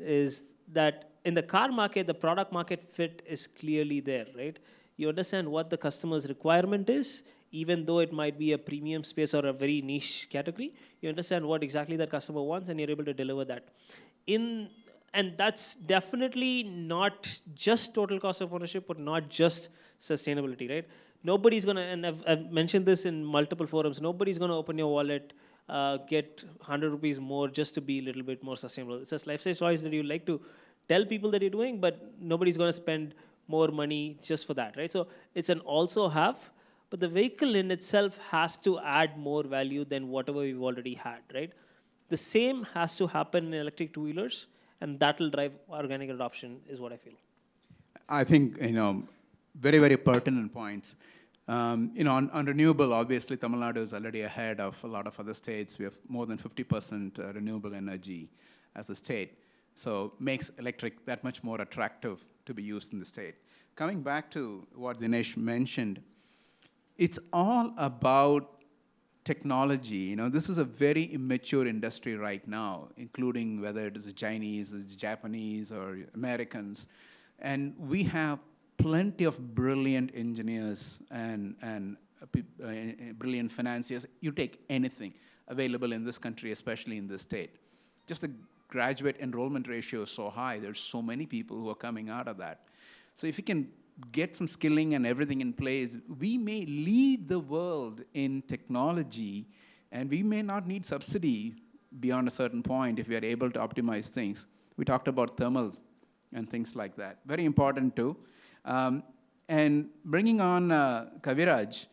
is that in the car market, the product market fit is clearly there, right? You understand what the customer's requirement is, even though it might be a premium space or a very niche category. You understand what exactly that customer wants, and you're able to deliver that. And that's definitely not just total cost of ownership, but not just sustainability, right? Nobody's gonna, and I've mentioned this in multiple forums, nobody's gonna open your wallet, get 100 rupees more just to be a little bit more sustainable. It's a lifestyle choice that you like to tell people that you're doing, but nobody's gonna spend more money just for that, right? So it's an also have, but the vehicle in itself has to add more value than whatever we've already had, right? The same has to happen in electric two-wheelers, and that will drive organic adoption, is what I feel. I think, very, very pertinent points. On renewable, obviously, Tamil Nadu is already ahead of a lot of other states. We have more than 50% renewable energy as a state. So makes electric that much more attractive to be used in the state. Coming back to what Dinesh mentioned, it's all about technology. This is a very immature industry right now, including whether it is the Chinese, the Japanese, or Americans. And we have plenty of brilliant engineers and brilliant financiers. You take anything available in this country, especially in this state. Just the graduate enrollment ratio is so high. There's so many people who are coming out of that. So if you can get some skilling and everything in place, we may lead the world in technology, and we may not need subsidy beyond a certain point if we are able to optimize things. We talked about thermal and things like that. Very important too. And bringing on Kaviraj,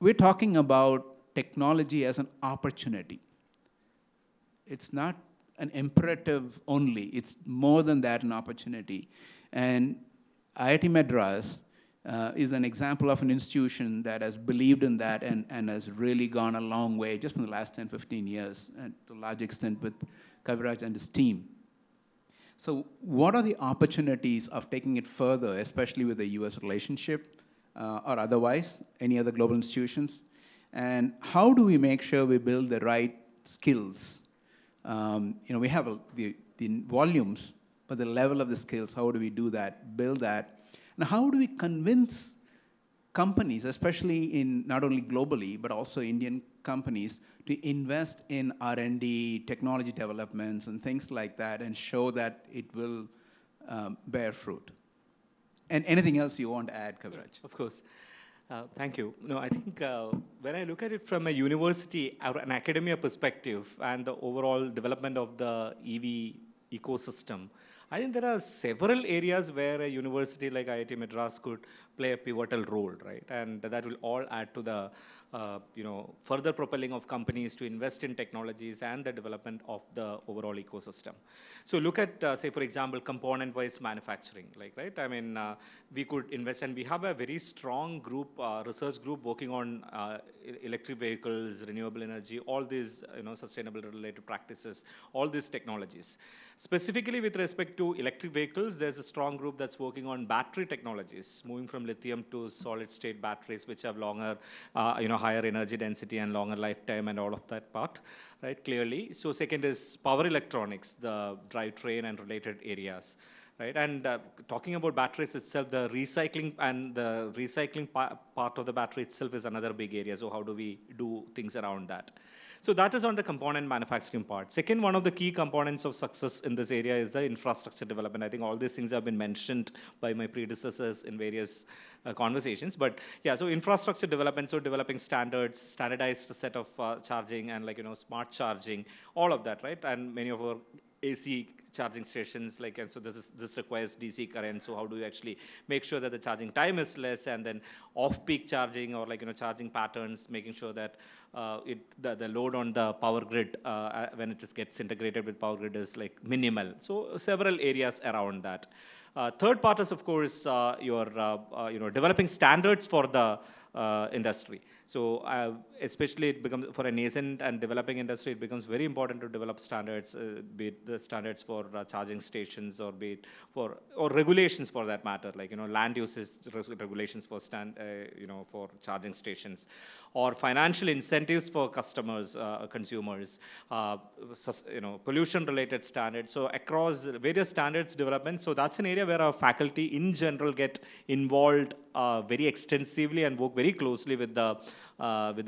we're talking about technology as an opportunity. It's not an imperative only. It's more than that, an opportunity. And IIT Madras is an example of an institution that has believed in that and has really gone a long way just in the last 10, 15 years, and to a large extent with Kaviraj and his team. So what are the opportunities of taking it further, especially with the US relationship or otherwise, any other global institutions? And how do we make sure we build the right skills? We have the volumes, but the level of the skills, how do we do that, build that? And how do we convince companies, especially in not only globally, but also Indian companies, to invest in R&D, technology developments, and things like that, and show that it will bear fruit? And anything else you want to add, Kaviraj? Of course. Thank you. No, I think when I look at it from a university or an academia perspective and the overall development of the EV ecosystem, I think there are several areas where a university like IIT Madras could play a pivotal role, right? And that will all add to the further propelling of companies to invest in technologies and the development of the overall ecosystem. So look at, say, for example, component-wise manufacturing, right? I mean, we could invest, and we have a very strong group, research group working on electric vehicles, renewable energy, all these, sustainable related practices, all these technologies. Specifically with respect to electric vehicles, there's a strong group that's working on battery technologies, moving from lithium to solid-state batteries, which have longer, higher energy density and longer lifetime and all of that part, right, clearly. So second is power electronics, the drivetrain and related areas, right? And talking about batteries itself, the recycling and the recycling part of the battery itself is another big area. So how do we do things around that? So that is on the component manufacturing part. Second, one of the key components of success in this area is the infrastructure development. I think all these things have been mentioned by my predecessors in various conversations. But yeah, so infrastructure development, so developing standards, standardized set of charging and smart charging, all of that, right? And many of our AC charging stations, and so this requires DC current. So how do you actually make sure that the charging time is less, and then off-peak charging or charging patterns, making sure that the load on the power grid when it just gets integrated with power grid is minimal. So several areas around that. Third part is, of course, your developing standards for the industry. So especially it becomes, for a nascent and developing industry, it becomes very important to develop standards, be it the standards for charging stations, or be it for, or regulations for that matter, like, land uses regulations for for charging stations, or financial incentives for customers, consumers, pollution related standards. So across various standards development, so that's an area where our faculty in general get involved very extensively and work very closely with the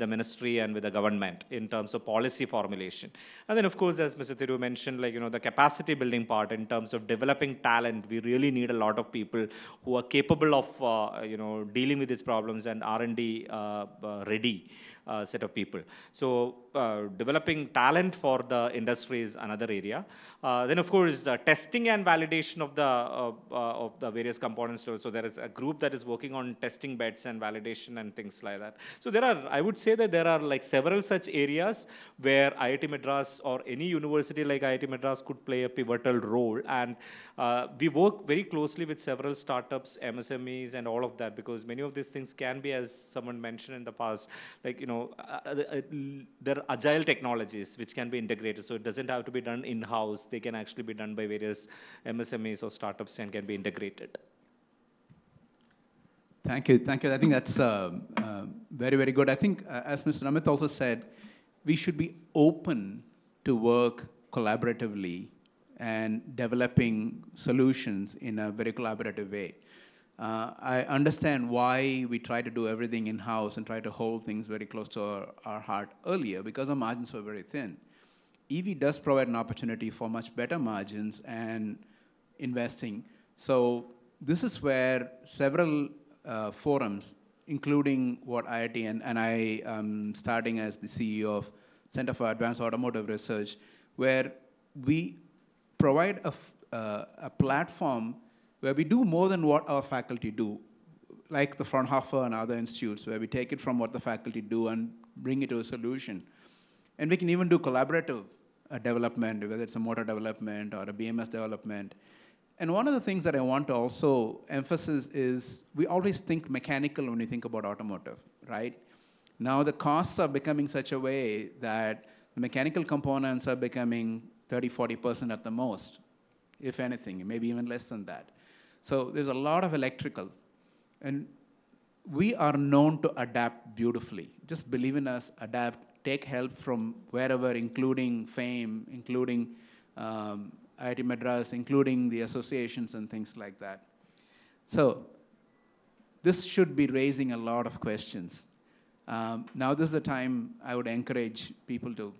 ministry and with the government in terms of policy formulation. And then, of course, as Mr. Thiru mentioned, like, the capacity building part in terms of developing talent, we really need a lot of people who are capable of, dealing with these problems and R&D ready. Set of people. So developing talent for the industry is another area. Then, of course, testing and validation of the various components. So there is a group that is working on testing beds and validation and things like that. So I would say that there are like several such areas where IIT Madras or any university like IIT Madras could play a pivotal role. And we work very closely with several startups, MSMEs, and all of that, because many of these things can be, as someone mentioned in the past, like, there are agile technologies which can be integrated. So it doesn't have to be done in-house. They can actually be done by various MSMEs or startups and can be integrated. Thank you. Thank you. I think that's very, very good. I think, as Mr. Amit also said, we should be open to work collaboratively and developing solutions in a very collaborative way. I understand why we try to do everything in-house and try to hold things very close to our heart earlier, because our margins were very thin. EV does provide an opportunity for much better margins and investing. So this is where several forums, including what IIT, and I am starting as the CEO of Center for Advanced Automotive Research, where we provide a platform where we do more than what our faculty do, like the Fraunhofer and other institutes, where we take it from what the faculty do and bring it to a solution. And we can even do collaborative development, whether it's a motor development or a BMS development. And one of the things that I want to also emphasize is we always think mechanical when we think about automotive, right? Now the costs are becoming such a way that the mechanical components are becoming 30, 40% at the most, if anything, maybe even less than that. So there's a lot of electrical. And we are known to adapt beautifully. Just believe in us, adapt, take help from wherever, including FAME, including IIT Madras, including the associations and things like that. So this should be raising a lot of questions. Now this is the time I would encourage people to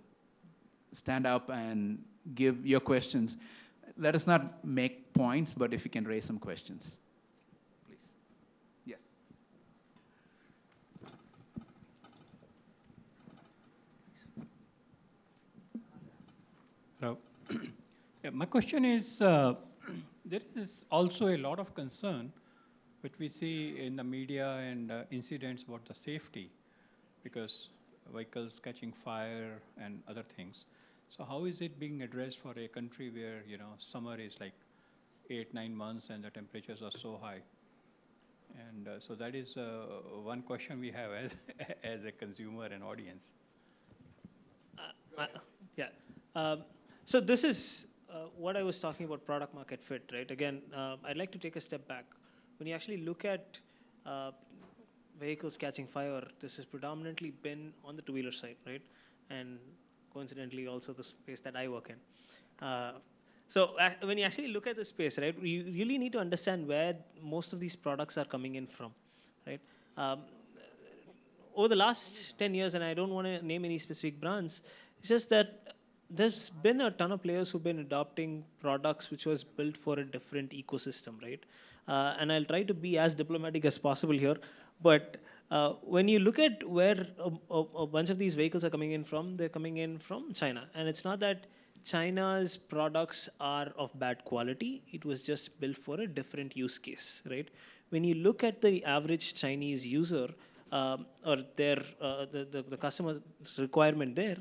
stand up and give your questions. Let us not make points, but if you can raise some questions, please. Yes. Hello. Yeah, my question is, there is also a lot of concern which we see in the media and incidents about the safety, because vehicles catching fire and other things. So how is it being addressed for a country where, summer is like 8-9 months and the temperatures are so high? And so that is one question we have as a consumer and audience. So this is what I was talking about, product market fit, right? Again, I'd like to take a step back. When you actually look at vehicles catching fire, this has predominantly been on the two-wheeler side, right? And coincidentally also the space that I work in. So when you actually look at the space, right, you really need to understand where most of these products are coming in from, right? Over the last 10 years, and I don't want to name any specific brands, it's just that there's been a ton of players who've been adopting products which was built for a different ecosystem, right? And I'll try to be as diplomatic as possible here, but when you look at where a bunch of these vehicles are coming in from, they're coming in from China. And it's not that China's products are of bad quality. It was just built for a different use case, right? When you look at the average Chinese user or the customer's requirement there,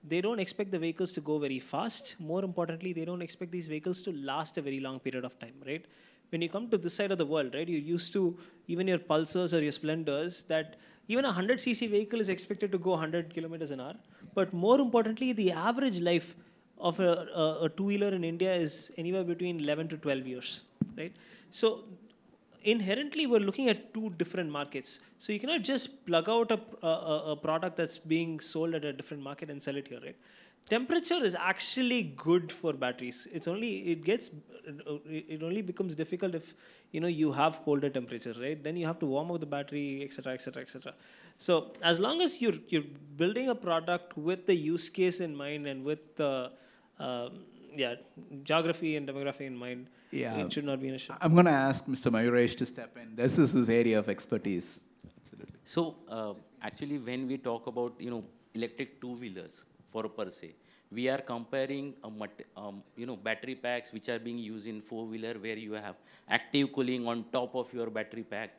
they don't expect the vehicles to go very fast. More importantly, they don't expect these vehicles to last a very long period of time, right? When you come to this side of the world, right, you're used to even your Pulsars or your Splendors, that even a 100cc vehicle is expected to go 100 kilometers an hour. But more importantly, the average life of a two-wheeler in India is anywhere between 11 to 12 years, right? So inherently, we're looking at two different markets. So you cannot just plug out a product that's being sold at a different market and sell it here, right? Temperature is actually good for batteries. It only becomes difficult if you have colder temperatures, right? Then you have to warm up the battery, etc., etc., etc. So as long as you're building a product with the use case in mind and with the geography and demography in mind, it should not be an issue. I'm going to ask Mr. Mayuresh to step in. This is his area of expertise. Absolutely. So actually, when we talk about electric two-wheelers for per se, we are comparing battery packs which are being used in four-wheeler, where you have active cooling on top of your battery pack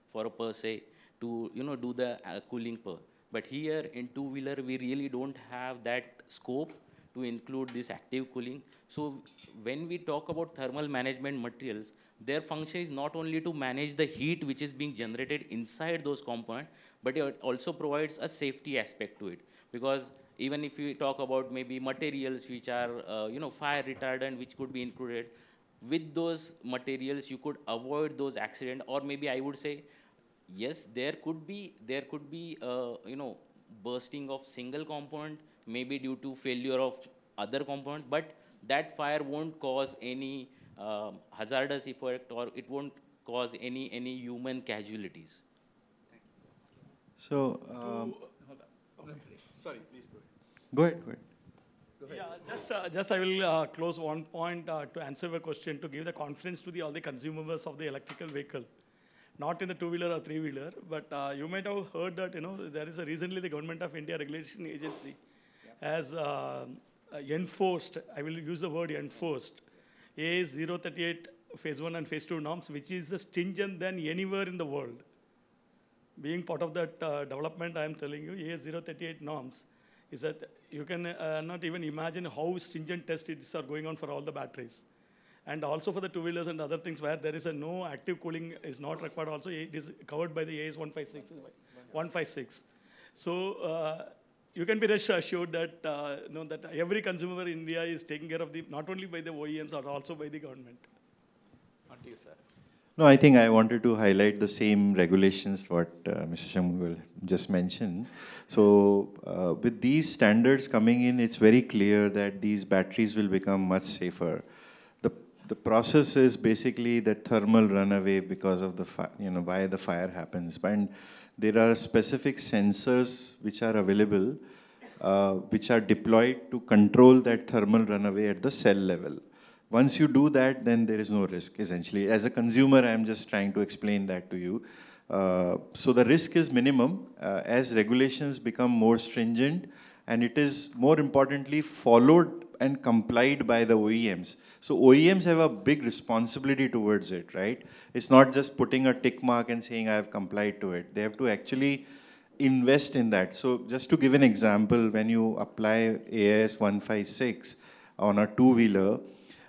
for a per se to do the cooling per. But here in two-wheeler, we really don't have that scope to include this active cooling. So when we talk about thermal management materials, their function is not only to manage the heat which is being generated inside those components, but it also provides a safety aspect to it. Because even if we talk about maybe materials which are fire retardant, which could be included, with those materials you could avoid those accidents. Or maybe I would say, yes, there could be bursting of single component, maybe due to failure of other components, but that fire won't cause any hazardous effect, or it won't cause any human casualties. So, sorry, please go ahead. Go ahead. Yeah, just I will close one point to answer your question, to give the confidence to all the consumers of the electrical vehicle, not in the two-wheeler or three-wheeler, but you might have heard that there is recently the Government of India Regulation Agency has enforced, I will use the word enforced, AS 038 phase 1 and phase 2 norms, which is stringent than anywhere in the world. Being part of that development, I am telling you, AS 038 norms is that you can not even imagine how stringent tests are going on for all the batteries. And also for the two-wheelers and other things where there is no active cooling is not required also, it is covered by the AS 156. So you can be rest assured that, that every consumer in India is taken care of, not only by the OEMs, but also by the government. On to you, sir. No, I think I wanted to highlight the same regulations what Mr. Shamuel just mentioned. So with these standards coming in, it's very clear that these batteries will become much safer. The process is basically that thermal runaway because of the why the fire happens. And there are specific sensors which are available, which are deployed to control that thermal runaway at the cell level. Once you do that, then there is no risk, essentially. As a consumer, I'm just trying to explain that to you. So the risk is minimum as regulations become more stringent, and it is more importantly followed and complied by the OEMs. So OEMs have a big responsibility towards it, right? It's not just putting a tick mark and saying I have complied to it. They have to actually invest in that. So just to give an example, when you apply AIS 156 on a two-wheeler,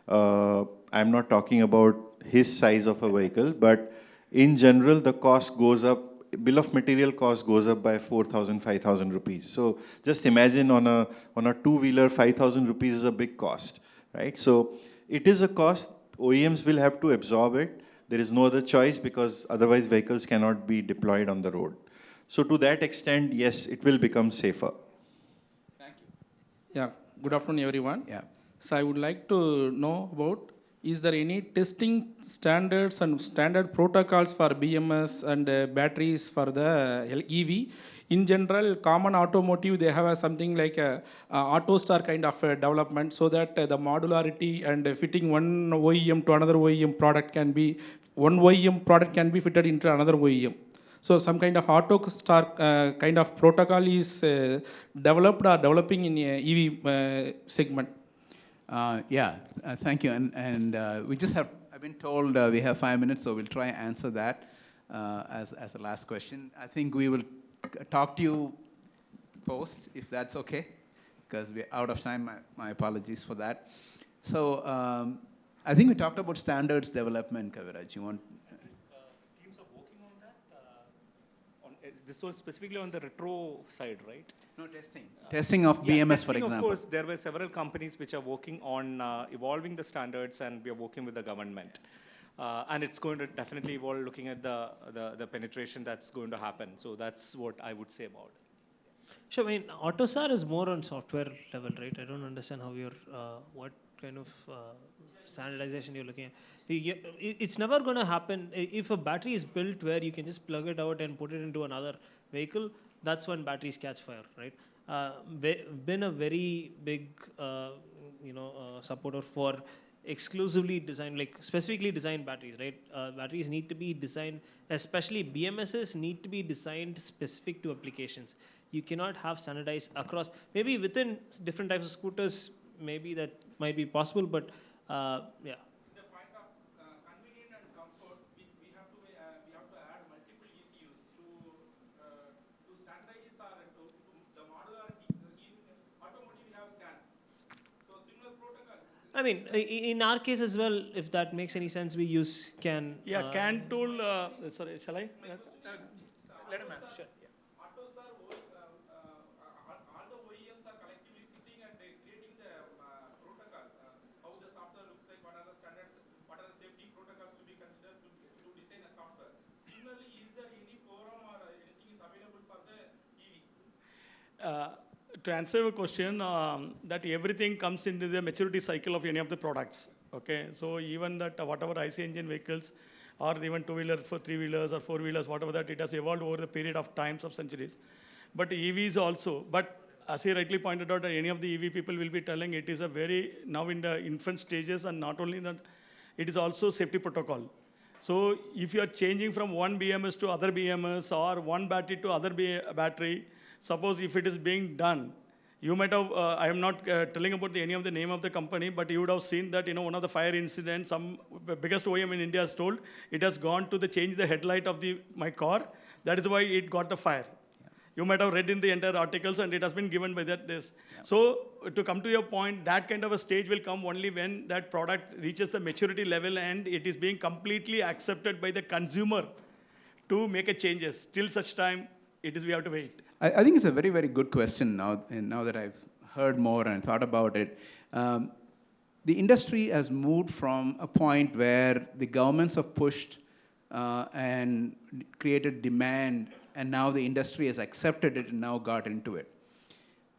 I'm not talking about his size of a vehicle, but in general, the cost goes up, bill of material cost goes up by 4,000, 5,000 rupees. So just imagine on a two-wheeler, 5,000 rupees is a big cost, right? So it is a cost, OEMs will have to absorb it. There is no other choice because otherwise vehicles cannot be deployed on the road. So to that extent, yes, it will become safer. Thank you. Yeah, good afternoon, everyone. Yeah. So I would like to know about, is there any testing standards and standard protocols for BMS and batteries for the EV? In general, common automotive, they have something like a AutoStar kind of development, so that the modularity and fitting one OEM to another OEM product can be, one OEM product can be fitted into another OEM. So some kind of AutoStar kind of protocol is developed or developing in EV segment. Thank you. And we just have, I've been told we have 5 minutes, so we'll try and answer that as a last question. I think we will talk to you post, if that's okay, because we're out of time. My apologies for that. So I think we talked about standards development, Kaviraj. You want? Teams are working on that. This was specifically on the retro side, right? No, testing. Testing of BMS, testing, for example. Of course, there were several companies which are working on evolving the standards, and we are working with the government. And it's going to definitely evolve looking at the penetration that's going to happen. So that's what I would say about it. Sure, I mean, AutoSAR is more on software level, right? I don't understand how you're, what kind of standardization you're looking at. It's never going to happen. If a battery is built where you can just plug it out and put it into another vehicle, that's when batteries catch fire, right? Been a very big, supporter for exclusively designed, like specifically designed batteries, right? Batteries need to be designed, especially BMSs need to be designed specific to applications. You cannot have standardized across, maybe within different types of scooters, maybe that might be possible, but yeah. The point of convenience and comfort, we have to add multiple ECUs to standardize or to the modularity. In automotive, we have CAN. So similar protocol. I mean, in our case as well, if that makes any sense, we use CAN. Yeah, CAN tool, sorry, shall I? Let him answer. Sure. AutoSAR, all the OEMs are collectively sitting and creating the protocol, how the software looks like, what are the standards, what are the safety protocols to be considered to design a software. Similarly, is there any forum or anything is available for the EV? To answer your question, that everything comes into the maturity cycle of any of the products. Okay, so even that whatever IC engine vehicles, or even two-wheeler for three-wheelers or four-wheelers, whatever that, it has evolved over the period of times of centuries. But EVs also, but as he rightly pointed out, any of the EV people will be telling it is a very, now in the infant stages, and not only that, it is also safety protocol. So if you are changing from one BMS to other BMS or one battery to other battery, suppose if it is being done, you might have, I am not telling about any of the name of the company, but you would have seen that, one of the fire incidents, some biggest OEM in India has told, it has gone to change the headlight of my car. That is why it got the fire. Yeah. You might have read in the entire articles, and it has been given by this. Yeah. So to come to your point, that kind of a stage will come only when that product reaches the maturity level and it is being completely accepted by the consumer to make a changes. Till such time, we have to wait. I think it's a very, very good question now that I've heard more and thought about it. The industry has moved from a point where the governments have pushed and created demand, and now the industry has accepted it and now got into it.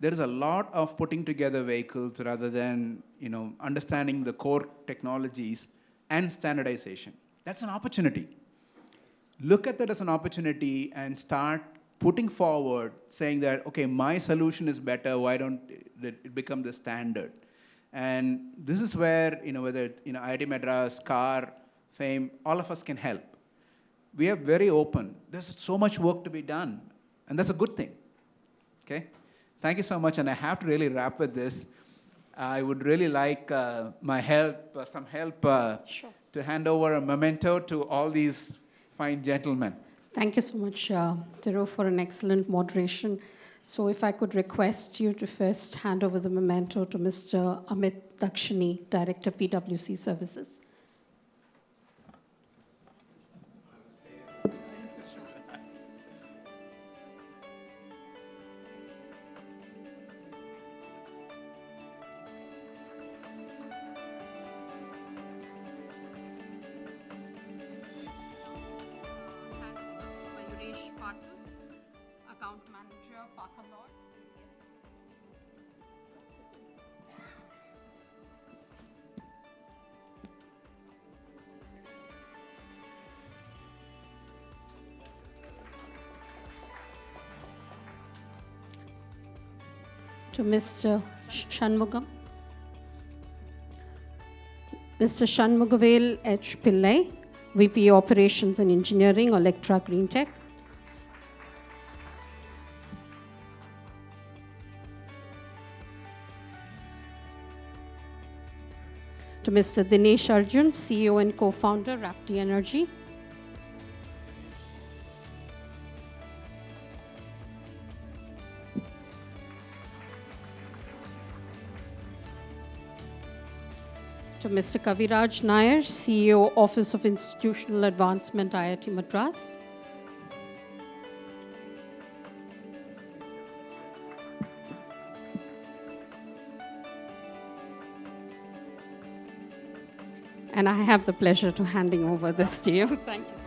There is a lot of putting together vehicles rather than understanding the core technologies and standardization. That's an opportunity. Look at that as an opportunity and start putting forward, saying that, okay, my solution is better, why don't it become the standard? And this is where, whether IIT Madras, CAR, FAME, all of us can help. We are very open. There's so much work to be done, and that's a good thing, okay? Thank you so much, and I have to really wrap with this. I would really like some help Sure. to hand over a memento to all these fine gentlemen. Thank you so much, Thiru, for an excellent moderation. So if I could request you to first hand over the memento to Mr. Amit Dakshini, Director, PwC Services. Account Manager, Parker Lord. To Mr. Shanmugam. Mr. Shanmugavel H. Pillai, VP Operations and Engineering, Electra Green Tech. To Mr. Dinesh Arjun, CEO and co-founder, Rapti Energy. to Mr. Kaviraj Nair, CEO, Office of Institutional Advancement, IIT Madras. And I have the pleasure to handing over this to you. Thank you.